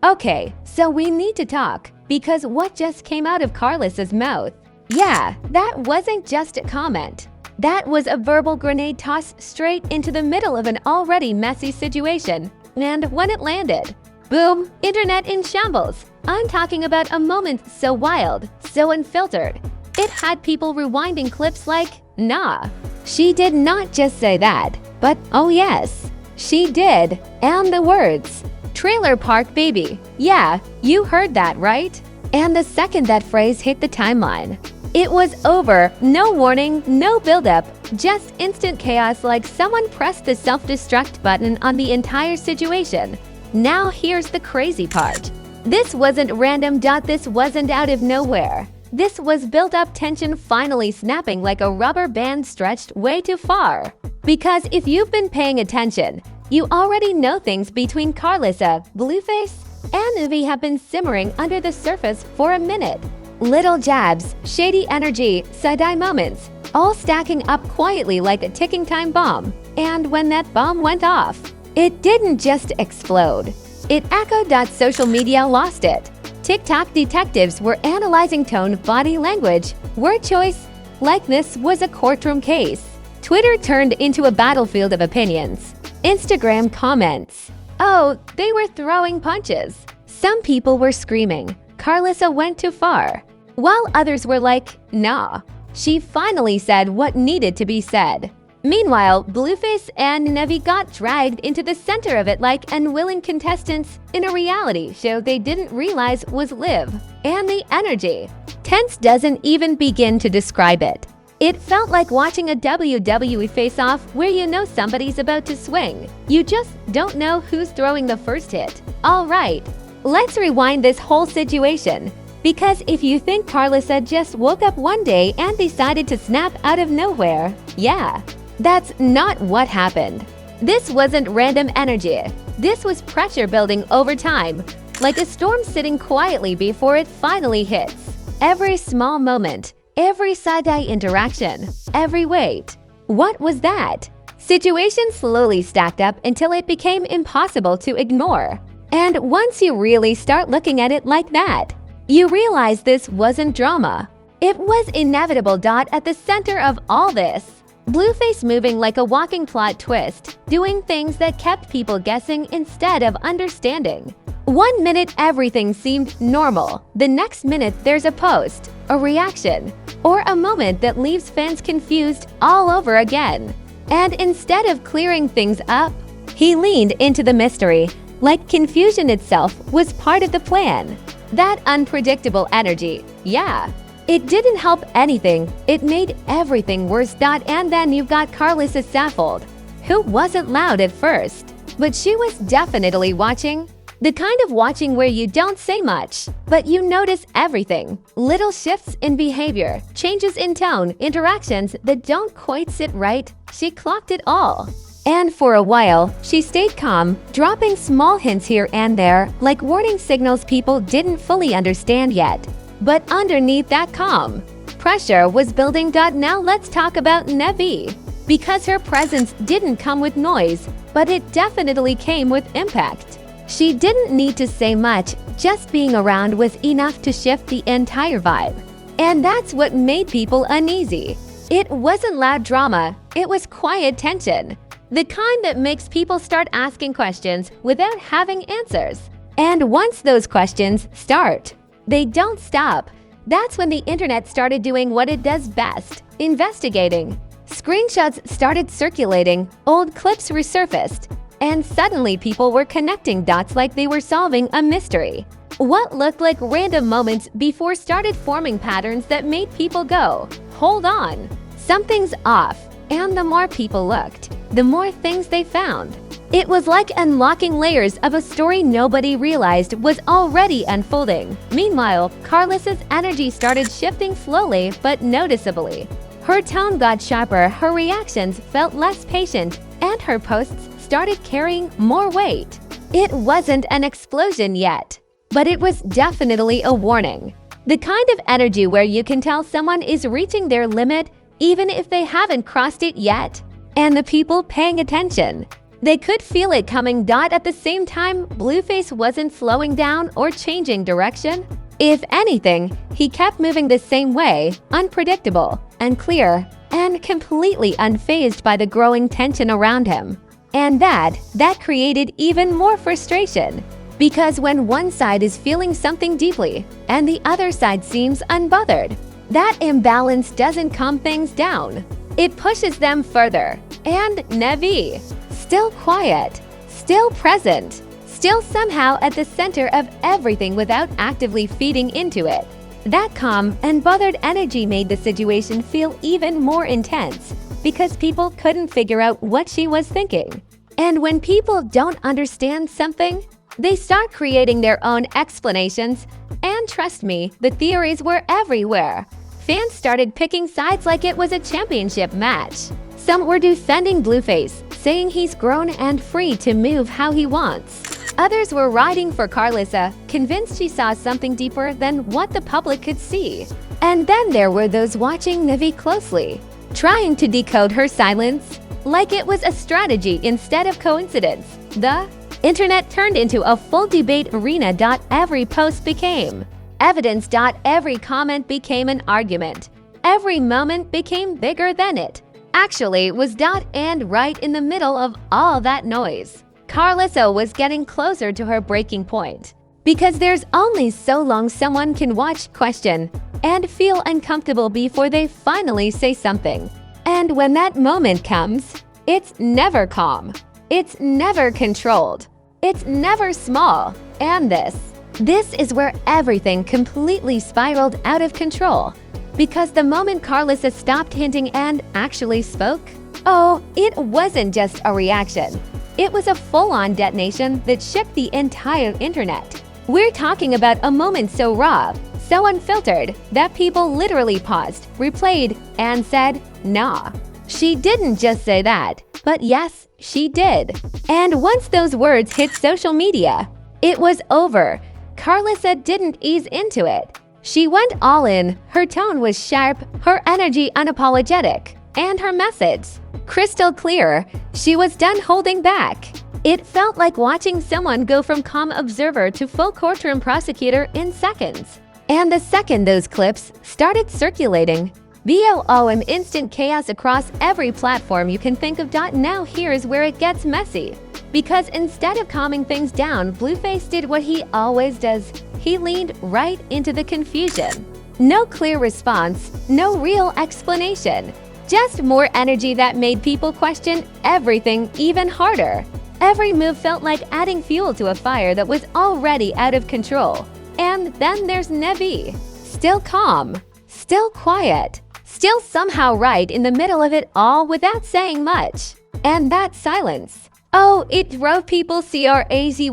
Okay, so we need to talk, because what just came out of Karlissa's mouth? Yeah, that wasn't just a comment. That was a verbal grenade tossed straight into the middle of an already messy situation. And when it landed, boom, internet in shambles. I'm talking about a moment so wild, so unfiltered. It had people rewinding clips like, nah, she did not just say that, but oh yes, she did. And the words, trailer park baby. Yeah, you heard that right? And the second that phrase hit the timeline, it was over. No warning, no buildup, just instant chaos, like someone pressed the self-destruct button on the entire situation. Now here's the crazy part. This wasn't random. This wasn't out of nowhere. This was built-up tension finally snapping like a rubber band stretched way too far. Because if you've been paying attention, you already know things between Karlissa, Blueface, and Nevaeh have been simmering under the surface for a minute. Little jabs, shady energy, side-eye moments, all stacking up quietly like a ticking time bomb. And when that bomb went off, it didn't just explode. It echoed. Social media lost it. TikTok detectives were analyzing tone, body language, word choice, like this was a courtroom case. Twitter turned into a battlefield of opinions. Instagram comments. Oh, they were throwing punches. Some people were screaming, Karlissa went too far, while others were like, nah, she finally said what needed to be said. Meanwhile, Blueface and Nevaeh got dragged into the center of it like unwilling contestants in a reality show they didn't realize was live. And the energy. Tense doesn't even begin to describe it. It felt like watching a WWE face-off where you know somebody's about to swing. You just don't know who's throwing the first hit. All right, let's rewind this whole situation. Because if you think Karlissa just woke up one day and decided to snap out of nowhere, yeah, that's not what happened. This wasn't random energy. This was pressure building over time, like a storm sitting quietly before it finally hits. Every small moment, every side-eye interaction, every wait. What was that? Situation slowly stacked up until it became impossible to ignore. And once you really start looking at it like that, you realize this wasn't drama. It was inevitable. At the center of all this, Blueface moving like a walking plot twist, doing things that kept people guessing instead of understanding. 1 minute everything seemed normal. The next minute there's a post, a reaction, or a moment that leaves fans confused all over again. And instead of clearing things up, he leaned into the mystery, like confusion itself was part of the plan. That unpredictable energy, yeah. It didn't help anything. It made everything worse. And then you've got Karlissa Nevaeh, who wasn't loud at first, but she was definitely watching. The kind of watching where you don't say much, but you notice everything. Little shifts in behavior, changes in tone, interactions that don't quite sit right. She clocked it all. And for a while, she stayed calm, dropping small hints here and there, like warning signals people didn't fully understand yet. But underneath that calm, pressure was building. Now let's talk about Nevaeh. Because her presence didn't come with noise, but it definitely came with impact. She didn't need to say much, just being around was enough to shift the entire vibe. And that's what made people uneasy. It wasn't loud drama, it was quiet tension. The kind that makes people start asking questions without having answers. And once those questions start, they don't stop. That's when the internet started doing what it does best, investigating. Screenshots started circulating, old clips resurfaced, and suddenly people were connecting dots like they were solving a mystery. What looked like random moments before started forming patterns that made people go, hold on, something's off. And the more people looked, the more things they found. It was like unlocking layers of a story nobody realized was already unfolding. Meanwhile, Karlissa's energy started shifting slowly but noticeably. Her tone got sharper, her reactions felt less patient, and her posts started carrying more weight. It wasn't an explosion yet, but it was definitely a warning. The kind of energy where you can tell someone is reaching their limit even if they haven't crossed it yet. And the people paying attention, They could feel it coming. At the same time, Blueface wasn't slowing down or changing direction. If anything, he kept moving the same way, unpredictable and clear, and completely unfazed by the growing tension around him. And that created even more frustration. Because when one side is feeling something deeply and the other side seems unbothered, that imbalance doesn't calm things down. It pushes them further. And Nevaeh, still quiet, still present, still somehow at the center of everything without actively feeding into it. That calm and bothered energy made the situation feel even more intense because people couldn't figure out what she was thinking. And when people don't understand something, they start creating their own explanations, and trust me, the theories were everywhere. Fans started picking sides like it was a championship match. Some were defending Blueface, saying he's grown and free to move how he wants. Others were riding for Karlissa, convinced she saw something deeper than what the public could see. And then there were those watching Nevaeh closely, trying to decode her silence like it was a strategy instead of coincidence. The internet turned into a full debate arena. Every post became evidence. Every comment became an argument. Every moment became bigger than it actually was. And right in the middle of all that noise, Karlissa was getting closer to her breaking point. Because there's only so long someone can watch, question, and feel uncomfortable before they finally say something. And when that moment comes, it's never calm. It's never controlled. It's never small. And this is where everything completely spiraled out of control. Because the moment Karlissa stopped hinting and actually spoke, oh, it wasn't just a reaction. It was a full-on detonation that shook the entire internet. We're talking about a moment so raw, so unfiltered, that people literally paused, replayed, and said, "Nah, she didn't just say that." But yes, she did. And once those words hit social media, it was over. Karlissa didn't ease into it. She went all in. Her tone was sharp, her energy unapologetic, and her message crystal clear. She was done holding back. It felt like watching someone go from calm observer to full courtroom prosecutor in seconds. And the second those clips started circulating, BOOM instant chaos across every platform you can think of. Now here's where it gets messy. Because instead of calming things down, Blueface did what he always does. He leaned right into the confusion. No clear response, no real explanation. Just more energy that made people question everything even harder. Every move felt like adding fuel to a fire that was already out of control. And then there's Nevaeh. Still calm, still quiet, still somehow right in the middle of it all without saying much. And that silence, oh, it drove people crazy.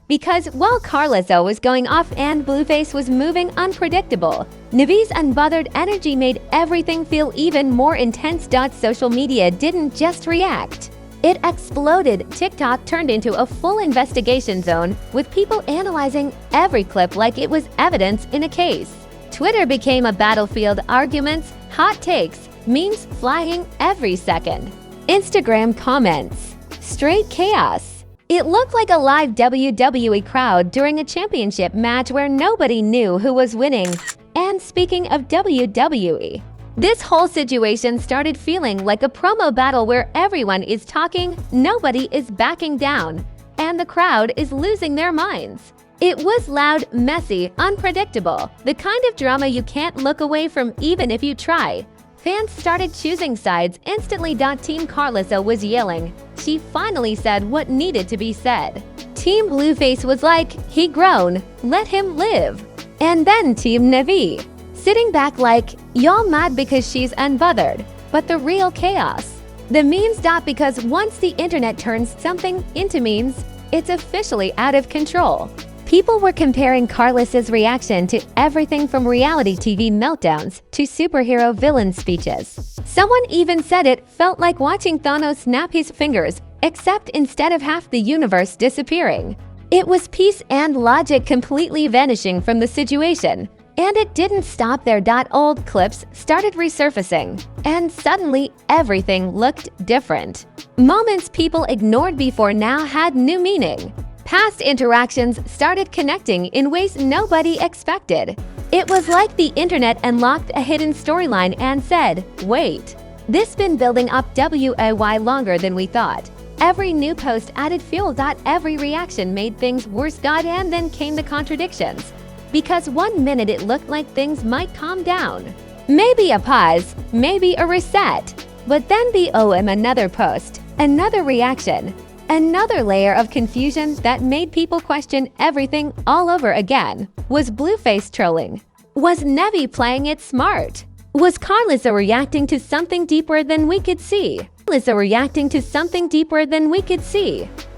Because while Karlissa was going off and Blueface was moving unpredictable, Nevaeh's unbothered energy made everything feel even more intense. Social media didn't just react. It exploded. TikTok turned into a full investigation zone, with people analyzing every clip like it was evidence in a case. Twitter became a battlefield, arguments, hot takes, memes flying every second. Instagram comments, straight chaos. It looked like a live WWE crowd during a championship match where nobody knew who was winning. And speaking of WWE, this whole situation started feeling like a promo battle where everyone is talking, nobody is backing down, and the crowd is losing their minds. It was loud, messy, unpredictable, the kind of drama you can't look away from even if you try. Fans started choosing sides instantly. Team Karlissa was yelling. She finally said what needed to be said. Team Blueface was like, he grown, let him live. And then Team Nevaeh, sitting back like, y'all mad because she's unbothered. But the real chaos, the memes. Because once the internet turns something into memes, it's officially out of control. People were comparing Karlissa's reaction to everything from reality TV meltdowns to superhero villain speeches. Someone even said it felt like watching Thanos snap his fingers, except instead of half the universe disappearing, it was peace and logic completely vanishing from the situation. And it didn't stop there. Old clips started resurfacing, and suddenly everything looked different. Moments people ignored before now had new meaning. Past interactions started connecting in ways nobody expected. It was like the internet unlocked a hidden storyline and said, wait, this been building up way longer than we thought. Every new post added fuel. Every reaction made things worse. And then came the contradictions. Because 1 minute it looked like things might calm down. Maybe a pause, maybe a reset. But then another post, another reaction, another layer of confusion that made people question everything all over again. Was Blueface trolling? Was Nevaeh playing it smart? Was Karlissa reacting to something deeper than we could see?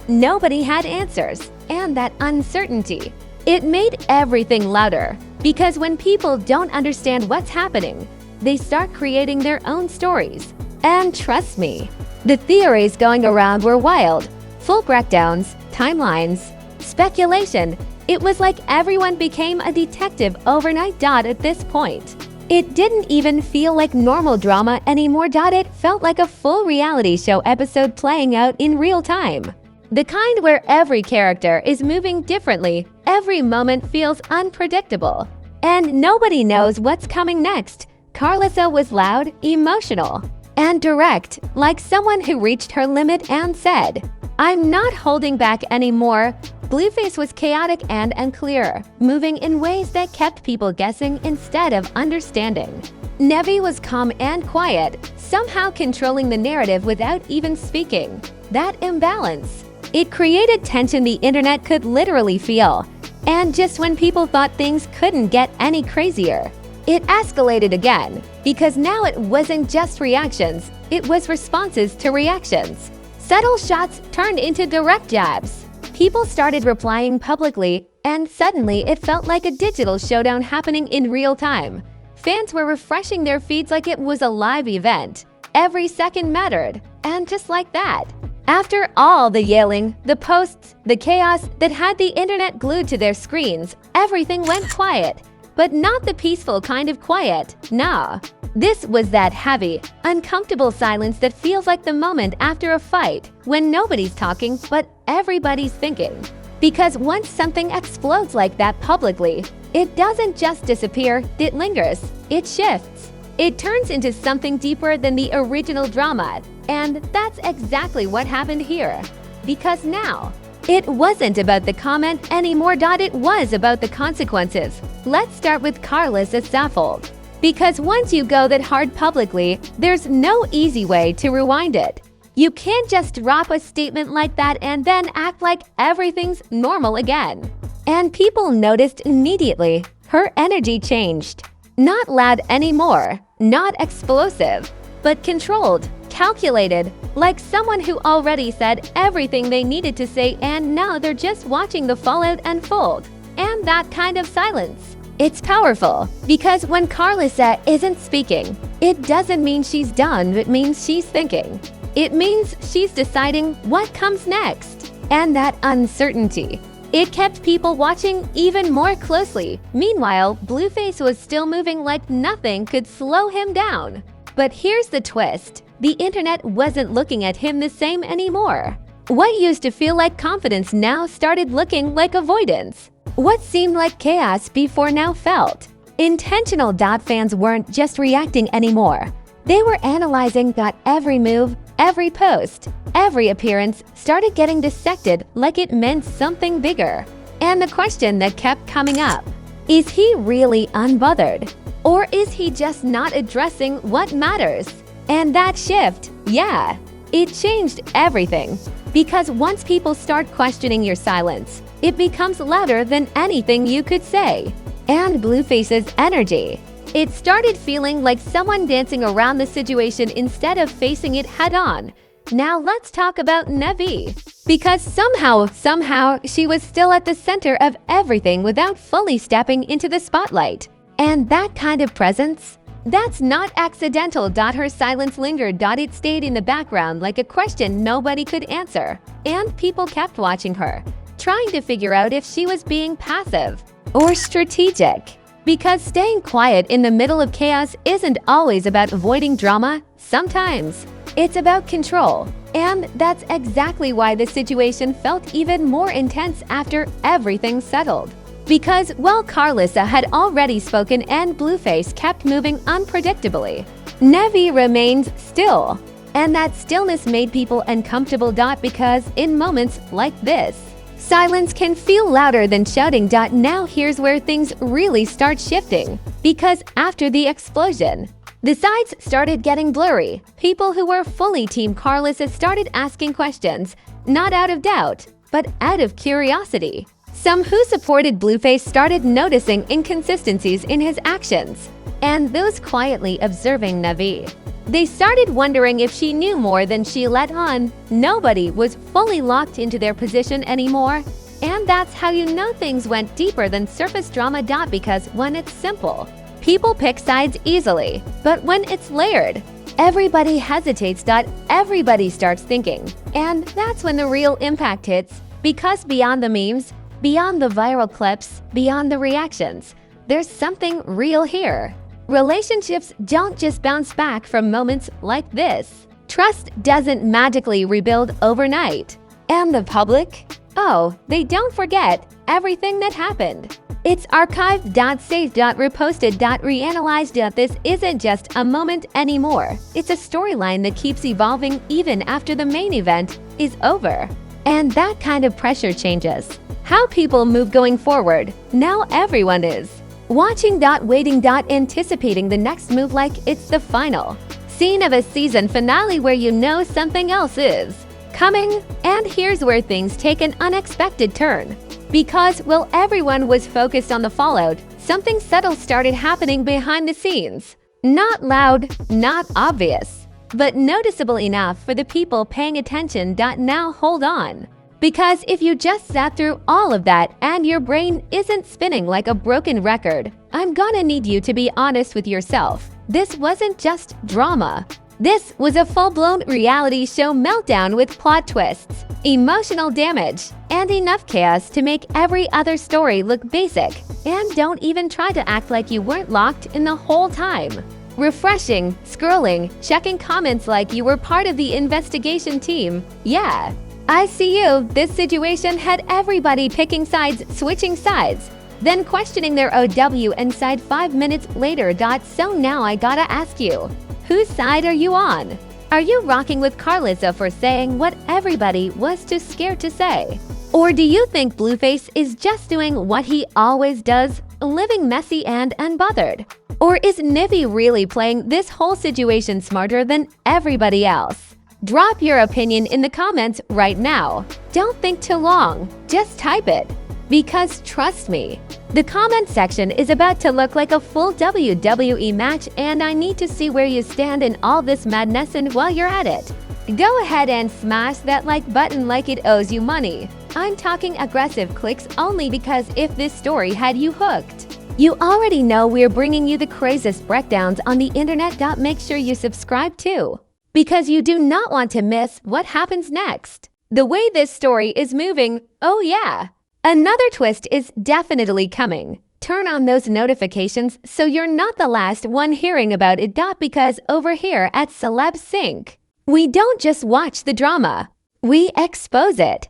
Nobody had answers, and that uncertainty, it made everything louder. Because when people don't understand what's happening, they start creating their own stories. And trust me, the theories going around were wild. Full breakdowns, timelines, speculation. It was like everyone became a detective overnight. At this point, it didn't even feel like normal drama anymore. It felt like a full reality show episode playing out in real time. The kind where every character is moving differently, every moment feels unpredictable, and nobody knows what's coming next. Karlissa was loud, emotional, and direct, like someone who reached her limit and said, I'm not holding back anymore. Blueface was chaotic and unclear, moving in ways that kept people guessing instead of understanding. Nevaeh was calm and quiet, somehow controlling the narrative without even speaking. That imbalance, it created tension the internet could literally feel. And just when people thought things couldn't get any crazier, it escalated again. Because now it wasn't just reactions, it was responses to reactions. Subtle shots turned into direct jabs. People started replying publicly, and suddenly it felt like a digital showdown happening in real time. Fans were refreshing their feeds like it was a live event. Every second mattered, and just like that, after all the yelling, the posts, the chaos that had the internet glued to their screens, everything went quiet. But not the peaceful kind of quiet, nah. This was that heavy, uncomfortable silence that feels like the moment after a fight, when nobody's talking but everybody's thinking. Because once something explodes like that publicly, it doesn't just disappear, it lingers, it shifts. It turns into something deeper than the original drama, and that's exactly what happened here. Because now, it wasn't about the comment anymore. It was about the consequences. Let's start with Karlissa Nevaeh. Because once you go that hard publicly, there's no easy way to rewind it. You can't just drop a statement like that and then act like everything's normal again. And people noticed immediately. Her energy changed. Not loud anymore, not explosive, but controlled, calculated, like someone who already said everything they needed to say and now they're just watching the fallout unfold. And that kind of silence, it's powerful, because when Karlissa isn't speaking, it doesn't mean she's done, it means she's thinking. It means she's deciding what comes next. And that uncertainty, it kept people watching even more closely. Meanwhile, Blueface was still moving like nothing could slow him down. But here's the twist. The internet wasn't looking at him the same anymore. What used to feel like confidence now started looking like avoidance. What seemed like chaos before now felt intentional. Fans weren't just reacting anymore. They were analyzing. Every move, every post, every appearance started getting dissected like it meant something bigger. And the question that kept coming up, is he really unbothered? Or is he just not addressing what matters? And that shift, yeah, it changed everything. Because once people start questioning your silence, it becomes louder than anything you could say. And Blueface's energy, it started feeling like someone dancing around the situation instead of facing it head-on. Now let's talk about Nevaeh. Because somehow she was still at the center of everything without fully stepping into the spotlight. And that kind of presence, that's not accidental. Her silence lingered. It stayed in the background like a question nobody could answer. And people kept watching her, trying to figure out if she was being passive or strategic. Because staying quiet in the middle of chaos isn't always about avoiding drama. Sometimes it's about control. And that's exactly why the situation felt even more intense after everything settled. Because while Karlissa had already spoken and Blueface kept moving unpredictably, Nevaeh remained still. And that stillness made people uncomfortable. Because in moments like this, silence can feel louder than shouting. Now here's where things really start shifting. Because after the explosion, the sides started getting blurry. People who were fully Team Karlissa started asking questions, not out of doubt, but out of curiosity. Some who supported Blueface started noticing inconsistencies in his actions, and those quietly observing Nevaeh, they started wondering if she knew more than she let on. Nobody was fully locked into their position anymore, and that's how you know things went deeper than surface drama. Because when it's simple, people pick sides easily, but when it's layered, everybody hesitates. Everybody starts thinking, and that's when the real impact hits. Because beyond the memes, beyond the viral clips, beyond the reactions, there's something real here. Relationships don't just bounce back from moments like this. Trust doesn't magically rebuild overnight. And the public? Oh, they don't forget everything that happened. It's archived, saved, reposted, reanalyzed. This isn't just a moment anymore. It's a storyline that keeps evolving even after the main event is over. And that kind of pressure changes how people move going forward. Now everyone is watching, waiting, anticipating the next move like it's the final scene of a season finale where you know something else is coming. And here's where things take an unexpected turn. Because while everyone was focused on the fallout, something subtle started happening behind the scenes. Not loud, not obvious, but noticeable enough for the people paying attention. Now hold on. Because if you just sat through all of that and your brain isn't spinning like a broken record, I'm gonna need you to be honest with yourself. This wasn't just drama. This was a full-blown reality show meltdown with plot twists, emotional damage, and enough chaos to make every other story look basic. And don't even try to act like you weren't locked in the whole time. Refreshing, scrolling, checking comments like you were part of the investigation team. Yeah, I see you. This situation had everybody picking sides, switching sides, then questioning their OW and side 5 minutes later. So now I gotta ask you, whose side are you on? Are you rocking with Karlissa for saying what everybody was too scared to say? Or do you think Blueface is just doing what he always does, living messy and unbothered? Or is Nevaeh really playing this whole situation smarter than everybody else? Drop your opinion in the comments right now. Don't think too long, just type it. Because trust me, the comment section is about to look like a full WWE match, and I need to see where you stand in all this madness. And while you're at it, go ahead and smash that like button like it owes you money. I'm talking aggressive clicks only, because if this story had you hooked, you already know we're bringing you the craziest breakdowns on the internet. Make sure you subscribe too, because you do not want to miss what happens next. The way this story is moving, oh yeah, another twist is definitely coming. Turn on those notifications so you're not the last one hearing about it. Because over here at Celeb Sync, we don't just watch the drama, we expose it.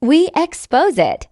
We expose it.